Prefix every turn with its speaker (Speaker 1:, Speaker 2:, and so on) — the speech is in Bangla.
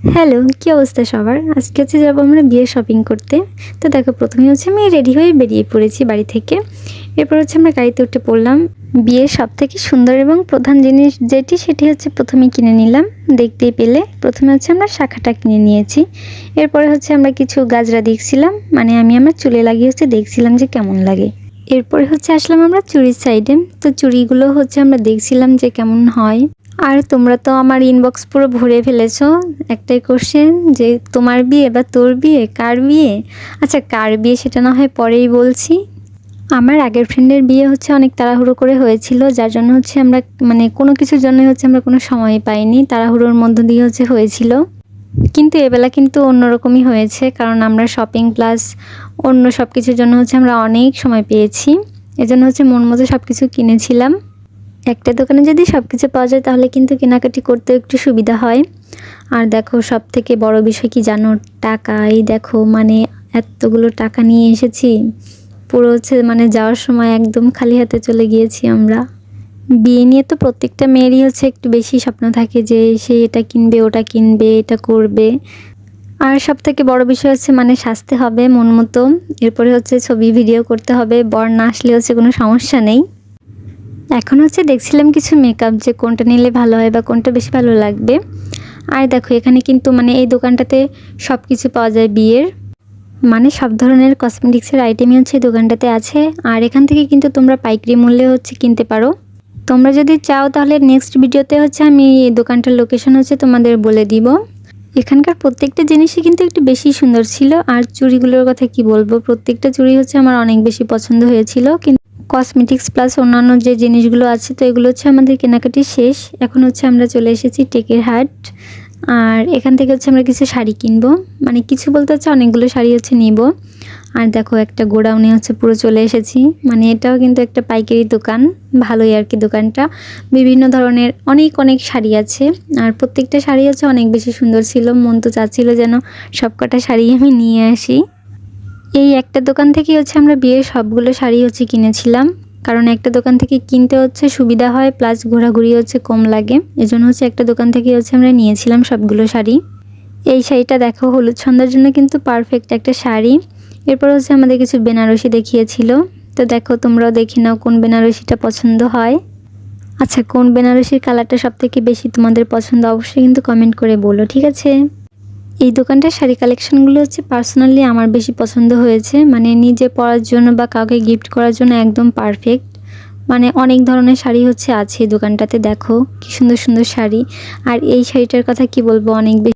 Speaker 1: হ্যালো, কি অবস্থা সবার? আজকে হচ্ছে যাবো আমরা বিয়ে শপিং করতে। তো দেখো প্রথমেই হচ্ছে আমি রেডি হয়ে বেরিয়ে পড়েছি বাড়ি থেকে। এরপর হচ্ছে আমরা গাড়িতে উঠে পড়লাম। বিয়ের সবথেকে সুন্দর এবং প্রধান জিনিস যেটি সেটি হচ্ছে প্রথমেই কিনে নিলাম। দেখতেই পেলে প্রথমে হচ্ছে আমরা শাঁখাটা কিনে নিয়েছি। এরপরে হচ্ছে আমরা কিছু গাজরা দেখছিলাম, মানে আমি আমার চুলে লাগিয়ে হচ্ছে দেখছিলাম যে কেমন লাগে। এরপরে হচ্ছে আসলাম আমরা চুড়ির সাইডে। তো চুড়িগুলো হচ্ছে আমরা দেখছিলাম যে কেমন হয়। আর তোমরা তো আমার ইনবক্স পুরো ভরে ফেলেছো একটাই কোশ্চেন যে তোমার বিয়ে বা তোর বিয়ে কার বিয়ে। আচ্ছা, কার বিয়ে সেটা না হয় পরেই বলছি। আমার আগের ফ্রেন্ডের বিয়ে হচ্ছে অনেক তাড়াহুড়ো করে হয়েছিল, যার জন্য হচ্ছে আমরা মানে কোনো কিছুর জন্য হচ্ছে আমরা কোনো সময় পাইনি, তাড়াহুড়োর মধ্য দিয়ে হচ্ছে হয়েছিল। কিন্তু এবেলা কিন্তু অন্যরকমই হয়েছে, কারণ আমরা শপিং প্লাস অন্য সব কিছুর জন্য হচ্ছে আমরা অনেক সময় পেয়েছি। এজন্য হচ্ছে মন মতো সব কিছু কিনেছিলাম। একটা দোকানে যদি সব কিছু পাওয়া যায় তাহলে কিন্তু কেনাকাটি করতে একটু সুবিধা হয়। আর দেখো সব থেকে বড় বিষয় কি জানো? টাকা। এই দেখো মানে এতগুলো টাকা নিয়ে এসেছি, পুরো হচ্ছে মানে যাওয়ার সময় একদম খালি হাতে চলে গিয়েছি আমরা। বিয়ে নিয়ে তো প্রত্যেকটা মেয়েরই হচ্ছে একটু বেশি স্বপ্ন থাকে যে সে এটা কিনবে, ওটা কিনবে, এটা করবে। আর সব থেকে বড় বিষয় হচ্ছে মানে সাজতে হবে মন মতো। এরপরে হচ্ছে ছবি ভিডিও করতে হবে, বর না আসলে হচ্ছে কোনো সমস্যা নেই। এখন হচ্ছে দেখছিলাম কিছু মেকআপ যে কোনটা নিলে ভালো হয় বা কোনটা বেশি ভালো লাগবে। আর দেখো এখানে কিন্তু মানে এই দোকানটাতে সব কিছু পাওয়া যায় বিয়ের, মানে সব ধরনের কসমেটিক্সের আইটেমই হচ্ছে এই দোকানটাতে আছে। আর এখান থেকে কিন্তু তোমরা পাইকারি মূল্যে হচ্ছে কিনতে পারো। তোমরা যদি চাও তাহলে নেক্সট ভিডিওতে হচ্ছে আমি এই দোকানটার লোকেশন হচ্ছে তোমাদের বলে দিব। এখানকার প্রত্যেকটা জিনিসই কিন্তু একটু বেশি সুন্দর ছিল। আর চুড়িগুলোর কথা কি বলবো, প্রত্যেকটা চুড়ি হচ্ছে আমার অনেক বেশি পছন্দ হয়েছিল। কিন্তু কসমেটিক্স প্লাস অন্যান্য যে জিনিসগুলো আছে তো এগুলো হচ্ছে আমাদের কেনাকাটি শেষ। এখন হচ্ছে আমরা চলে এসেছি টেকের হাট। আর এখান থেকে হচ্ছে আমরা কিছু শাড়ি কিনবো, মানে কিছু বলতে হচ্ছে অনেকগুলো শাড়ি হচ্ছে নিব। আর দেখো একটা গোডাউনে হচ্ছে পুরো চলে এসেছি, মানে এটাও কিন্তু একটা পাইকারি দোকান, ভালোই আর কি দোকানটা। বিভিন্ন ধরনের অনেক অনেক শাড়ি আছে। আর প্রত্যেকটা শাড়ি হচ্ছে অনেক বেশি সুন্দর ছিল, মন তো চাচ্ছিল যেন সবকটা শাড়ি আমি নিয়ে আসি। এই একটা দোকান থেকে হচ্ছে আমরা বিয়ের সবগুলো শাড়ি হচ্ছে কিনেছিলাম, কারণ একটা দোকান থেকে কিনতে হচ্ছে সুবিধা হয় প্লাস ঘোরাঘুরি হচ্ছে কম লাগে। এজন্য হচ্ছে একটা দোকান থেকে হচ্ছে আমরা নিয়েছিলাম সবগুলো শাড়ি। এই শাড়িটা দেখো হলুদ সন্ধ্যার জন্য কিন্তু পারফেক্ট একটা শাড়ি। এরপর হচ্ছে আমাদের কিছু বেনারসি দেখিয়েছিল। তো দেখো তোমরাও দেখে নাও কোন বেনারসিটা পছন্দ হয়। আচ্ছা, কোন বেনারসির কালারটা সব থেকে বেশি তোমাদের পছন্দ অবশ্যই কিন্তু কমেন্ট করে বলো, ঠিক আছে? এই দোকানটার শাড়ি কালেকশনগুলো হচ্ছে পার্সোনালি আমার বেশি পছন্দ হয়েছে, মানে নিজে পরার জন্য বা কাউকে গিফট করার জন্য একদম পারফেক্ট। মানে অনেক ধরনের শাড়ি হচ্ছে আছে এই দোকানটাতে, দেখো কি সুন্দর সুন্দর শাড়ি। আর এই শাড়িটার কথা কি বলবো, অনেক